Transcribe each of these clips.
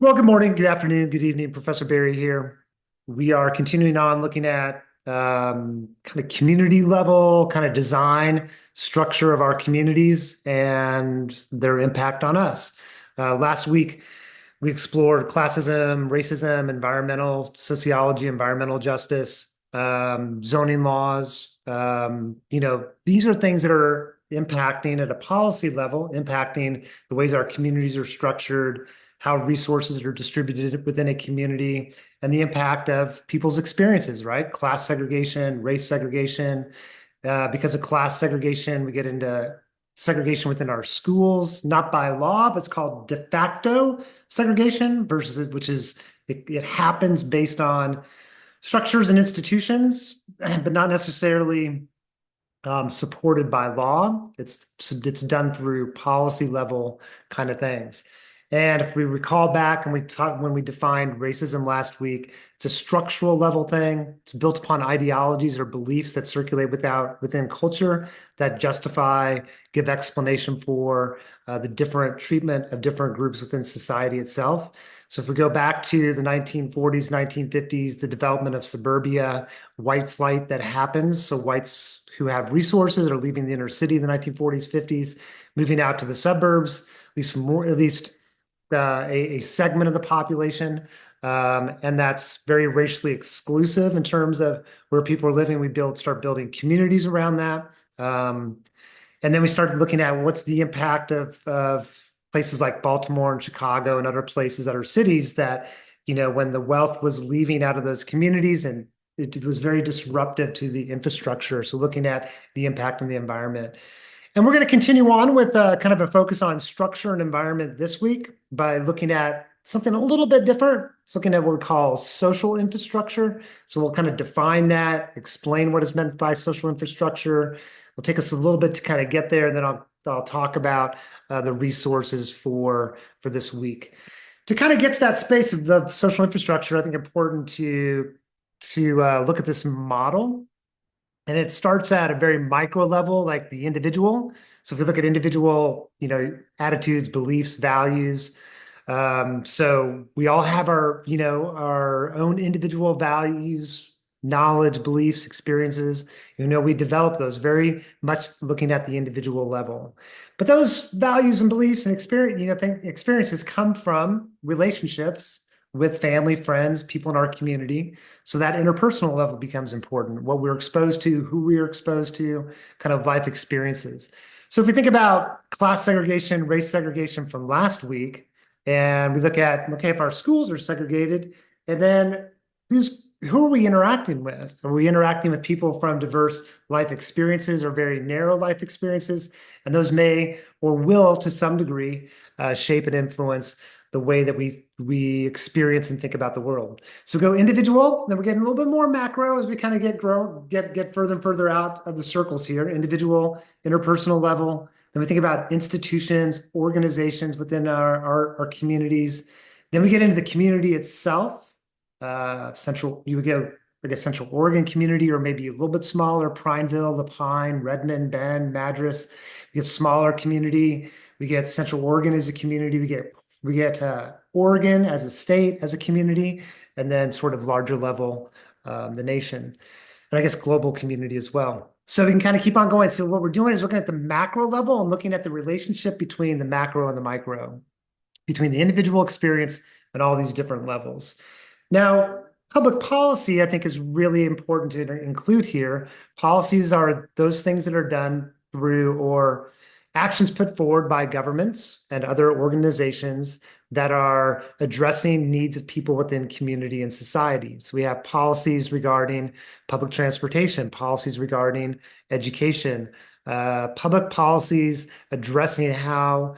Well, good morning, good afternoon, good evening. Professor Barry here. We are continuing on looking at kind of community level, kind of design structure of our communities and their impact on us. Last week, we explored classism, racism, environmental sociology, environmental justice, zoning laws. These are things that are impacting at a policy level, impacting the ways our communities are structured, how resources are distributed within a community, and the impact of people's experiences, right? Class segregation, race segregation. Because of class segregation, we get into segregation within our schools, not by law, but it's called de facto segregation versus which is it happens based on structures and institutions, but not necessarily supported by law. It's done through policy level kind of things. And if we recall back and we talked when we defined racism last week, it's a structural level thing. It's built upon ideologies or beliefs that circulate within culture that justify, give explanation for the different treatment of different groups within society itself. So if we go back to the 1940s, 1950s, the development of suburbia, white flight that happens. So whites who have resources are leaving the inner city in the 1940s, 50s, moving out to the suburbs, at least a segment of the population. And that's very racially exclusive in terms of where people are living. Start building communities around that. And then we started looking at what's the impact of places like Baltimore and Chicago and other places that are cities that, when the wealth was leaving out of those communities and it was very disruptive to the infrastructure. So looking at the impact on the environment. And we're going to continue on with kind of a focus on structure and environment this week by looking at something a little bit different. It's looking at what we call social infrastructure. So we'll kind of define that, explain what is meant by social infrastructure. It'll take us a little bit to kind of get there, and then I'll talk about the resources for this week. To kind of get to that space of the social infrastructure, I think important to look at this model, and it starts at a very micro level, like the individual. So if you look at individual, attitudes, beliefs, values. So we all have our own individual values, knowledge, beliefs, experiences. We develop those very much looking at the individual level. But those values and beliefs and experiences come from relationships with family, friends, people in our community. So that interpersonal level becomes important. What we're exposed to, who we are exposed to, kind of life experiences. So if we think about class segregation, race segregation from last week, and we look at, okay, if our schools are segregated, and then who are we interacting with? Are we interacting with people from diverse life experiences or very narrow life experiences? And those may or will, to some degree, shape and influence the way that we experience and think about the world. So go individual, then we're getting a little bit more macro as we kind of get further and further out of the circles here. Individual, interpersonal level. Then we think about institutions, organizations within our communities. Then we get into the community itself. You would go like a Central Oregon community, or maybe a little bit smaller, Prineville, La Pine, Redmond, Bend, Madras. We get smaller community. We get Central Oregon as a community. We get Oregon as a state, as a community, and then sort of larger level, the nation, and I guess global community as well. So we can kind of keep on going. So what we're doing is looking at the macro level and looking at the relationship between the macro and the micro, between the individual experience and all these different levels. Now, public policy, I think, is really important to include here. Policies are those things that are done through or actions put forward by governments and other organizations that are addressing needs of people within community and society. So we have policies regarding public transportation, policies regarding education, public policies addressing how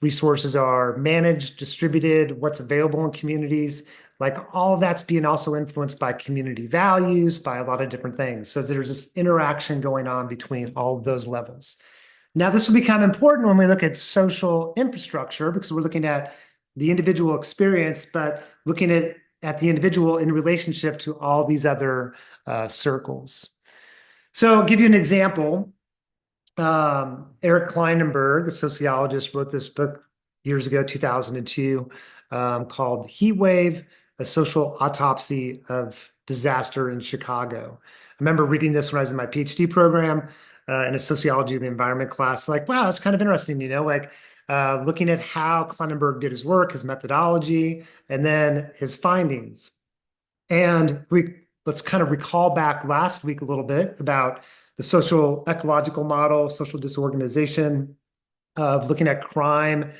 resources are managed, distributed, what's available in communities. Like all of that's being also influenced by community values, by a lot of different things. So there's this interaction going on between all of those levels. Now, this will become important when we look at social infrastructure because we're looking at the individual experience, but looking at the individual in relationship to all these other circles. So I'll give you an example. Eric Klinenberg, a sociologist, wrote this book years ago, 2002, called Heat Wave, A Social Autopsy of Disaster in Chicago. I remember reading this when I was in my PhD program in a sociology of the environment class. Like, wow, it's kind of interesting, like looking at how Kleinenberg did his work, his methodology, and then his findings. And let's kind of recall back last week a little bit about the social ecological model, social disorganization of looking at crime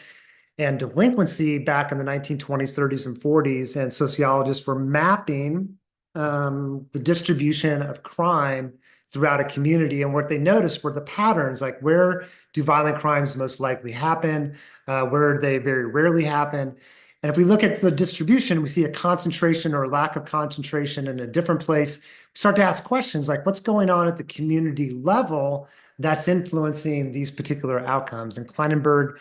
and delinquency back in the 1920s, 30s, and 40s. And sociologists were mapping the distribution of crime throughout a community. And what they noticed were the patterns, like where do violent crimes most likely happen? Where they very rarely happen? And if we look at the distribution, we see a concentration or lack of concentration in a different place. We start to ask questions like what's going on at the community level that's influencing these particular outcomes. And Kleinenberg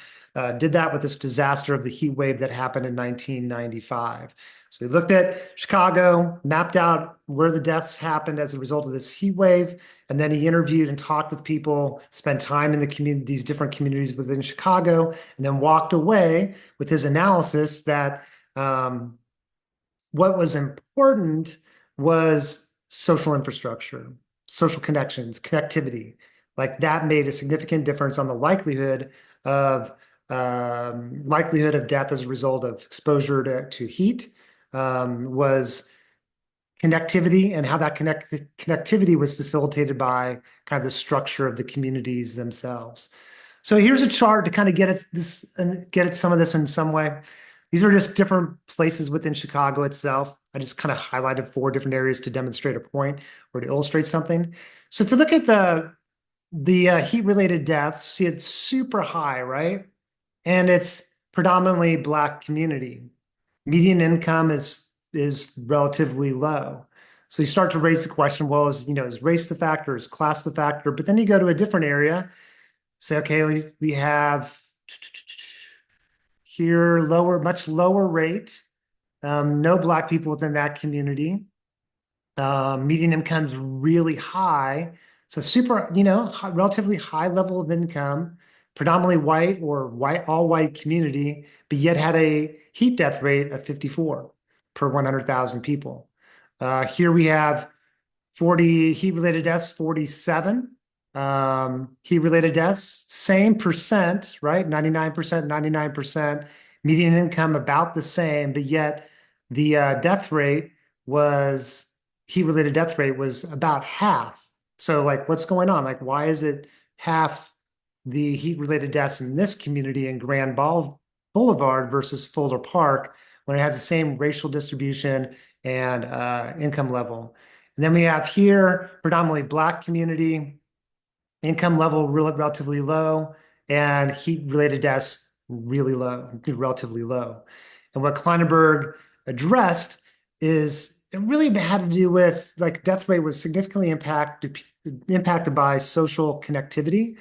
did that with this disaster of the heat wave that happened in 1995. So he looked at Chicago, mapped out where the deaths happened as a result of this heat wave, and then he interviewed and talked with people, spent time in the community, these different communities within Chicago, and then walked away with his analysis that what was important was social infrastructure, social connections, connectivity. Like that made a significant difference on the of likelihood of death as a result of exposure to heat, was connectivity and how that connectivity was facilitated by kind of the structure of the communities themselves. So here's a chart to kind of get at some of this in some way. These are just different places within Chicago itself. I just kind of highlighted 4 different areas to demonstrate a point or to illustrate something. So if you look at the heat-related deaths, see it's super high, right? And it's predominantly Black community. Median income is relatively low. So you start to raise the question, well, is race the factor, is class the factor? But then you go to a different area, say, okay, we have here much lower rate, no Black people within that community. Median income's really high. So super, relatively high level of income, predominantly white or all white community, but yet had a heat death rate of 54 per 100,000 people. Here we have 40 heat-related deaths, 47. Heat-related deaths, same percent, right? 99%, 99%. Median income about the same, but yet the heat-related death rate was about half. So like, what's going on? Like, why is it half the heat-related deaths in this community in Grand Boulevard versus Fuller Park when it has the same racial distribution and income level? And then we have here predominantly Black community, income level relatively low, and heat-related deaths really low, relatively low. And what Kleinenberg addressed is it really had to do with like death rate was significantly impacted by social connectivity.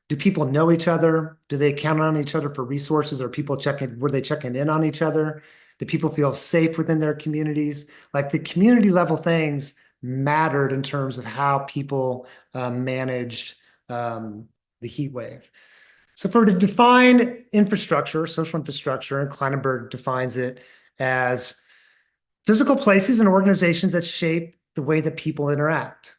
Do people know each other? Do they count on each other for resources? Were they checking in on each other? Do people feel safe within their communities? Like the community level things mattered in terms of how people managed the heat wave. So to define infrastructure, social infrastructure, and Kleinenberg defines it as physical places and organizations that shape the way that people interact.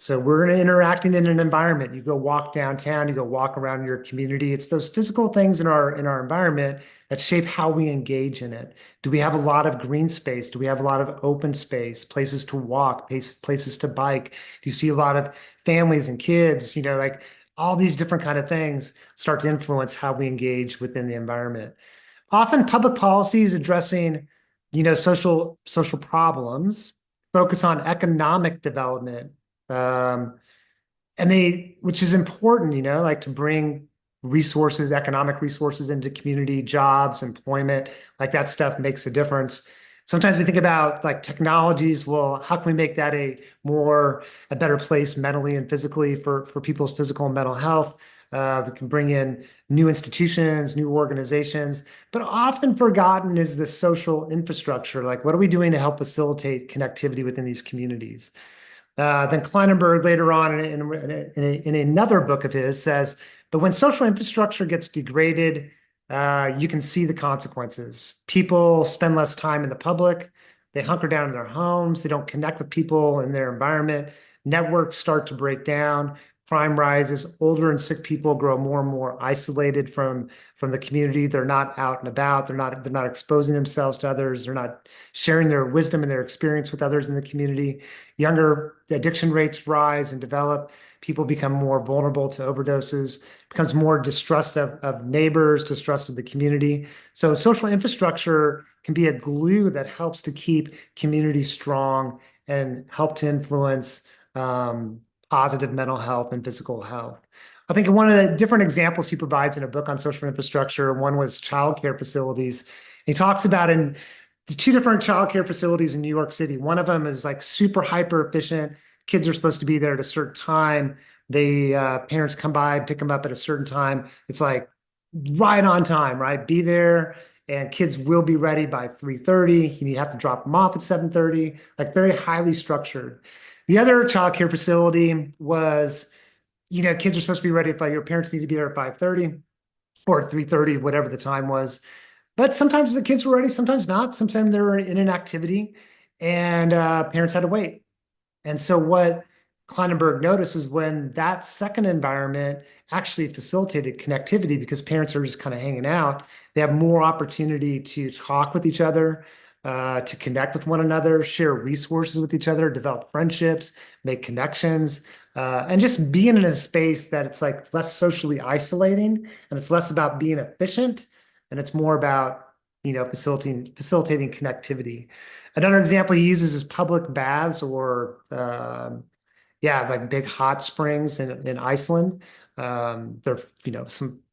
So we're interacting in an environment. You go walk downtown, you go walk around your community. It's those physical things in our environment that shape how we engage in it. Do we have a lot of green space? Do we have a lot of open space, places to walk, places to bike? Do you see a lot of families and kids? Like all these different kind of things start to influence how we engage within the environment. Often public policies addressing, social problems focus on economic development, um, which is important, like to bring resources, economic resources into community, jobs, employment, like that stuff makes a difference. Sometimes we think about like technologies. Well, how can we make that a better place mentally and physically for people's physical and mental health? We can bring in new institutions, new organizations, but often forgotten is the social infrastructure. Like, what are we doing to help facilitate connectivity within these communities? Then Kleinenberg later on in another book of his says, but when social infrastructure gets degraded, you can see the consequences. People spend less time in the public. They hunker down in their homes. They don't connect with people in their environment. Networks start to break down. Crime rises. Older and sick people grow more and more isolated from the community. They're not out and about. They're not exposing themselves to others. They're not sharing their wisdom and their experience with others in the community. Younger addiction rates rise and develop. People become more vulnerable to overdoses, becomes more distrust of neighbors, distrust of the community. So social infrastructure can be a glue that helps to keep communities strong and help to influence um, positive mental health and physical health. I think one of the different examples he provides in a book on social infrastructure, one was childcare facilities. He talks about in the two different childcare facilities in New York City. One of them is like super hyper efficient. Kids are supposed to be there at a certain time. They parents come by, pick them up at a certain time. It's like right on time, right? Be there, and kids will be ready by 3:30. You have to drop them off at 7:30, like very highly structured. The other childcare facility was, kids are supposed to be ready by your parents need to be there at 5:30 or 3:30, whatever the time was. But sometimes the kids were ready, sometimes not. Sometimes they were in an activity, and parents had to wait. And so what Kleinenberg noticed is when that second environment actually facilitated connectivity because parents are just kind of hanging out, they have more opportunity to talk with each other, to connect with one another, share resources with each other, develop friendships, make connections, and just being in a space that it's like less socially isolating and it's less about being efficient and it's more about, facilitating connectivity. Another example he uses is public baths or yeah, like big hot springs in Iceland. They're,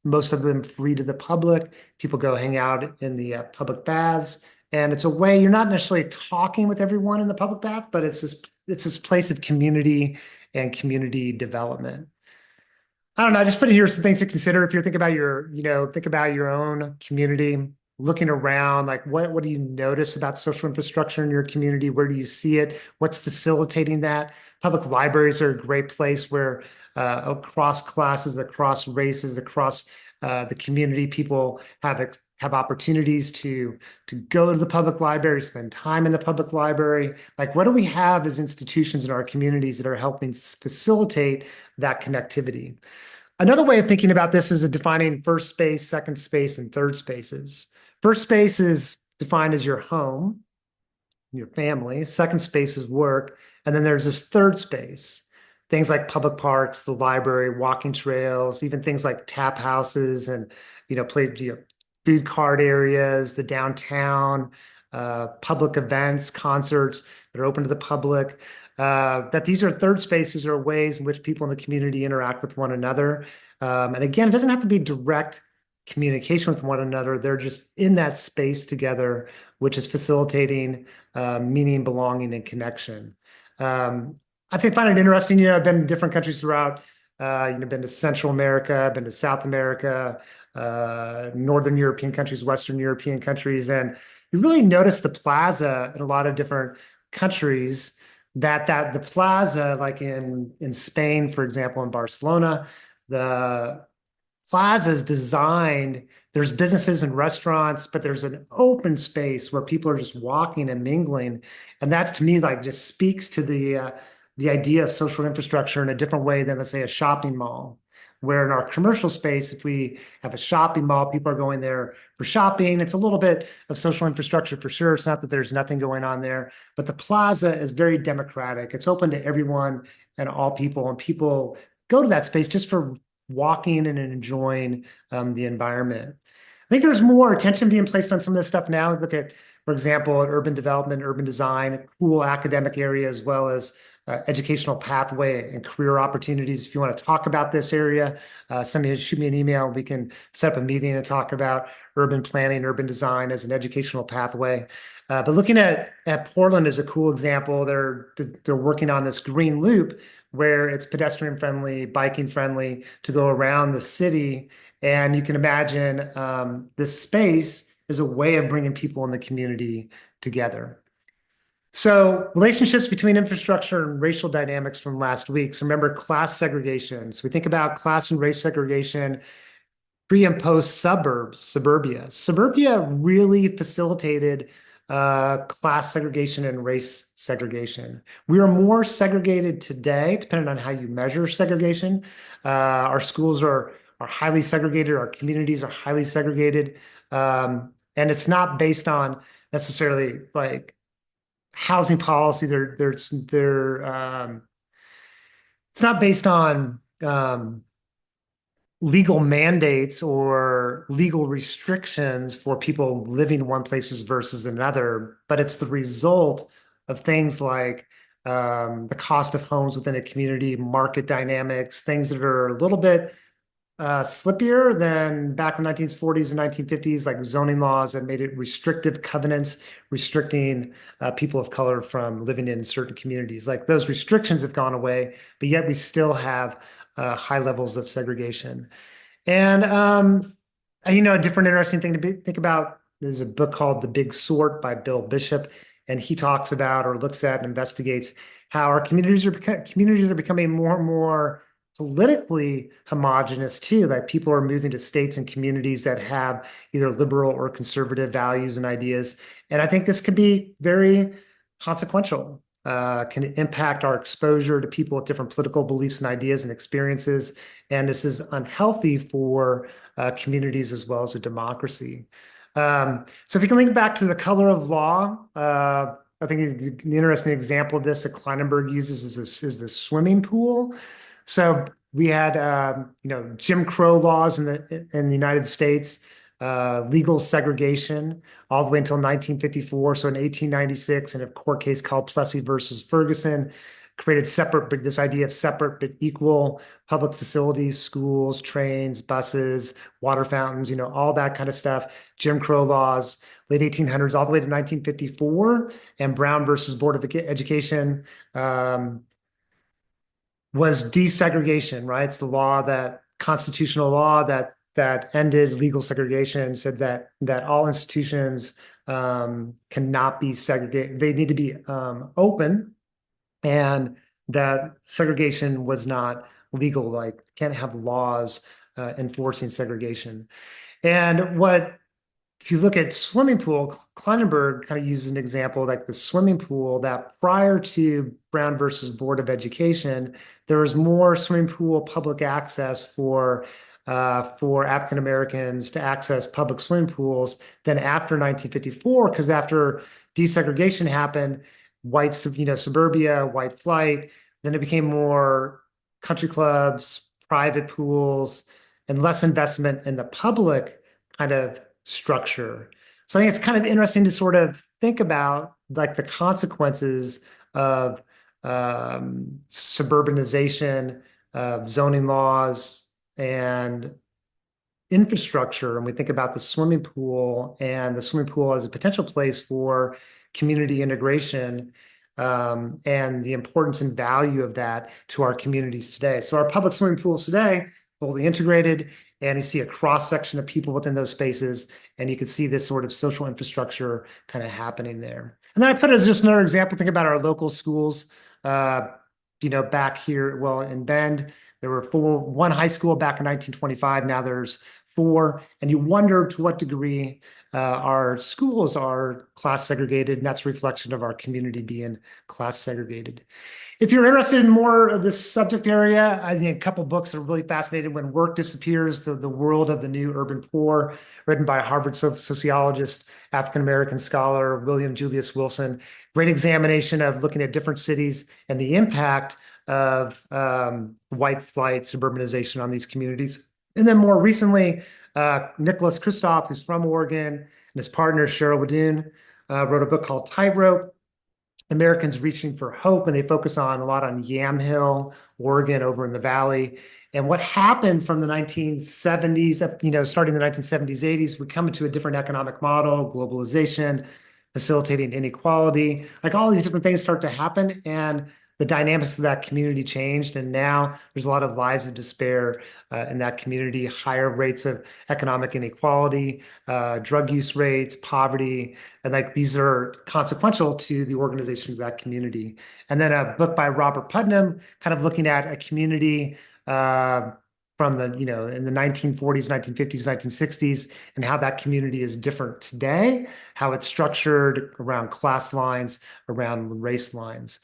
most of them free to the public. People go hang out in the public baths, and it's a way you're not necessarily talking with everyone in the public bath, but it's this place of community and community development. I don't know. I just put in here some things to consider if you're thinking about think about your own community, looking around, like what do you notice about social infrastructure in your community? Where do you see it? What's facilitating that? Public libraries are a great place where across classes, across races, across the community, people have opportunities to go to the public library, spend time in the public library. Like, what do we have as institutions in our communities that are helping facilitate that connectivity? Another way of thinking about this is defining first space, second space, and third spaces. First space is defined as your home, your family. Second space is work. And then there's this third space, things like public parks, the library, walking trails, even things like tap houses and, food cart areas, the downtown, public events, concerts that are open to the public. That these are third spaces or ways in which people in the community interact with one another. And again, it doesn't have to be direct communication with one another. They're just in that space together, which is facilitating meaning, belonging, and connection. Find it interesting. I've been in different countries throughout. Been to Central America, been to South America, Northern European countries, Western European countries, and you really notice the plaza in a lot of different countries. That the plaza, like in Spain, for example, in Barcelona, the plaza is designed. There's businesses and restaurants, but there's an open space where people are just walking and mingling, and that's to me like just speaks to the idea of social infrastructure in a different way than, let's say, a shopping mall. Where in our commercial space, if we have a shopping mall, people are going there for shopping. It's a little bit of social infrastructure for sure. It's not that there's nothing going on there, but the plaza is very democratic. It's open to everyone and all people, and people go to that space just for walking and enjoying the environment. I think there's more attention being placed on some of this stuff now. Look at, for example, urban development, urban design, cool academic area, as well as educational pathway and career opportunities. If you want to talk about this area, shoot me an email. We can set up a meeting and talk about urban planning, urban design as an educational pathway. But looking at Portland is a cool example. They're working on this green loop where it's pedestrian friendly, biking friendly to go around the city. And you can imagine this space is a way of bringing people in the community together. So relationships between infrastructure and racial dynamics from last week. So remember class segregation. So we think about class and race segregation. pre and post suburbia. Suburbia really facilitated class segregation and race segregation. We are more segregated today, depending on how you measure segregation. Our schools are highly segregated. Our communities are highly segregated, and it's not based on necessarily like housing policy. It's not based on legal mandates or legal restrictions for people living in one places versus another, but it's the result of things like the cost of homes within a community, market dynamics, things that are a little bit slippier than back in the 1940s and 1950s, like zoning laws that made it restrictive covenants, restricting people of color from living in certain communities. Like those restrictions have gone away, but yet we still have high levels of segregation. And a different interesting thing to think about. There's a book called The Big Sort by Bill Bishop, and he talks about or looks at and investigates how our communities are becoming more and more politically homogenous too. Like people are moving to states and communities that have either liberal or conservative values and ideas. And I think this could be very consequential, can impact our exposure to people with different political beliefs and ideas and experiences. And this is unhealthy for communities as well as a democracy. So if you can link back to the color of law, I think the interesting example of this that Kleinenberg uses is the swimming pool. So we had Jim Crow laws in the United States, legal segregation all the way until 1954. So in 1896, in a court case called Plessy versus Ferguson, created this idea of separate but equal public facilities, schools, trains, buses, water fountains, all that kind of stuff. Jim Crow laws, late 1800s, all the way to 1954, and Brown versus Board of Education. Was desegregation, right? It's the law that constitutional law that ended legal segregation, said that all institutions cannot be segregated. They need to be open, and that segregation was not legal. Like can't have laws enforcing segregation. And if you look at swimming pool, Kleinenberg kind of uses an example like the swimming pool that prior to Brown versus Board of Education, there was more swimming pool public access for African Americans to access public swimming pools than after 1954, because after desegregation happened, suburbia, white flight, then it became more country clubs, private pools, and less investment in the public kind of structure. So I think it's kind of interesting to sort of think about like the consequences of suburbanization, of zoning laws, and infrastructure. And we think about the swimming pool and the swimming pool as a potential place for community integration, and the importance and value of that to our communities today. So our public swimming pools today, fully integrated, and you see a cross section of people within those spaces, and you can see this sort of social infrastructure kind of happening there. And then I put it as just another example. Think about our local schools. Back here, well, in Bend, there were one high school back in 1925. Now there's four, and you wonder to what degree our schools are class segregated, and that's a reflection of our community being class segregated. If you're interested in more of this subject area, I think a couple books are really fascinating. When Work Disappears, the World of the New Urban Poor, written by Harvard sociologist, African-American scholar, William Julius Wilson. Great examination of looking at different cities and the impact of white flight, suburbanization on these communities. And then more recently, Nicholas Kristof, who's from Oregon, and his partner, Cheryl Wadoon, wrote a book called Tightrope: Americans Reaching for Hope, and they focus a lot on Yamhill, Oregon, over in the valley. And what happened from the 1970s, starting in the 1970s, 80s, we come into a different economic model, globalization, facilitating inequality, like all these different things start to happen. And the dynamics of that community changed. And now there's a lot of lives of despair in that community, higher rates of economic inequality, drug use rates, poverty. And like these are consequential to the organization of that community. And then a book by Robert Putnam, kind of looking at a community from the, in the 1940s, 1950s, 1960s, and how that community is different today, how it's structured around class lines, around race lines.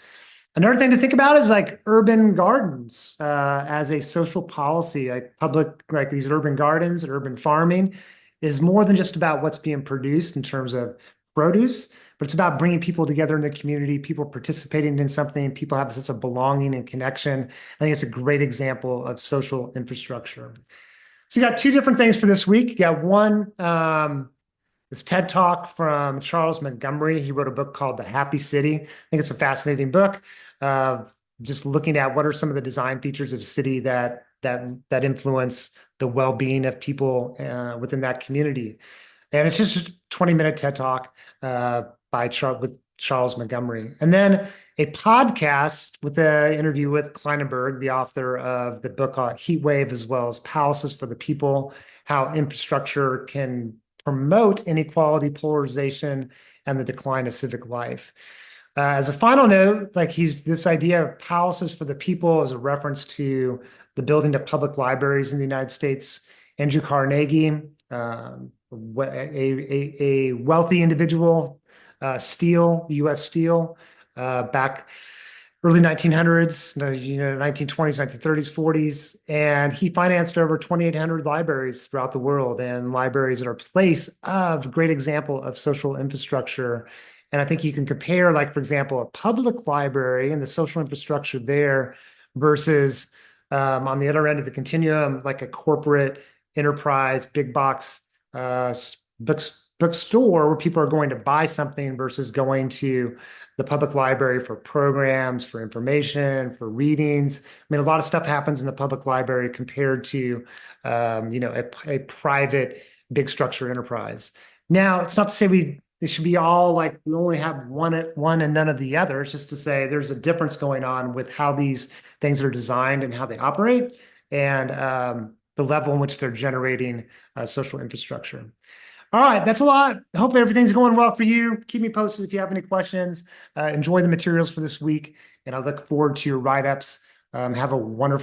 Another thing to think about is like urban gardens as a social policy, like public, like these urban gardens, urban farming is more than just about what's being produced in terms of produce, but it's about bringing people together in the community, people participating in something, people have a sense of belonging and connection. I think it's a great example of social infrastructure. So you got two different things for this week. You got one, this TED Talk from Charles Montgomery. He wrote a book called The Happy City. I think it's a fascinating book. Just looking at what are some of the design features of a city that influence the well-being of people within that community. And it's just a 20-minute TED Talk with Charles Montgomery. And then a podcast with an interview with Kleinenberg, the author of the book Heat Wave, as well as Palaces for the People, how infrastructure can promote inequality, polarization, and the decline of civic life. As a final note, like this idea of palaces for the people is a reference to the building of public libraries in the United States. Andrew Carnegie, a wealthy individual, U.S. Steel, back early 1900s, 1920s, 1930s, 40s, and he financed over 2,800 libraries throughout the world, and libraries are a place of great example of social infrastructure. And I think you can compare, like, for example, a public library and the social infrastructure there versus on the other end of the continuum, like a corporate enterprise, big box bookstore where people are going to buy something versus going to the public library for programs, for information, for readings. I mean, a lot of stuff happens in the public library compared to, a private big structure enterprise. Now, it's not to say they should be all like we only have one and none of the other. It's just to say there's a difference going on with how these things are designed and how they operate, and the level in which they're generating social infrastructure. All right, that's a lot. I hope everything's going well for you. Keep me posted if you have any questions. Enjoy the materials for this week, and I look forward to your write-ups. Have a wonderful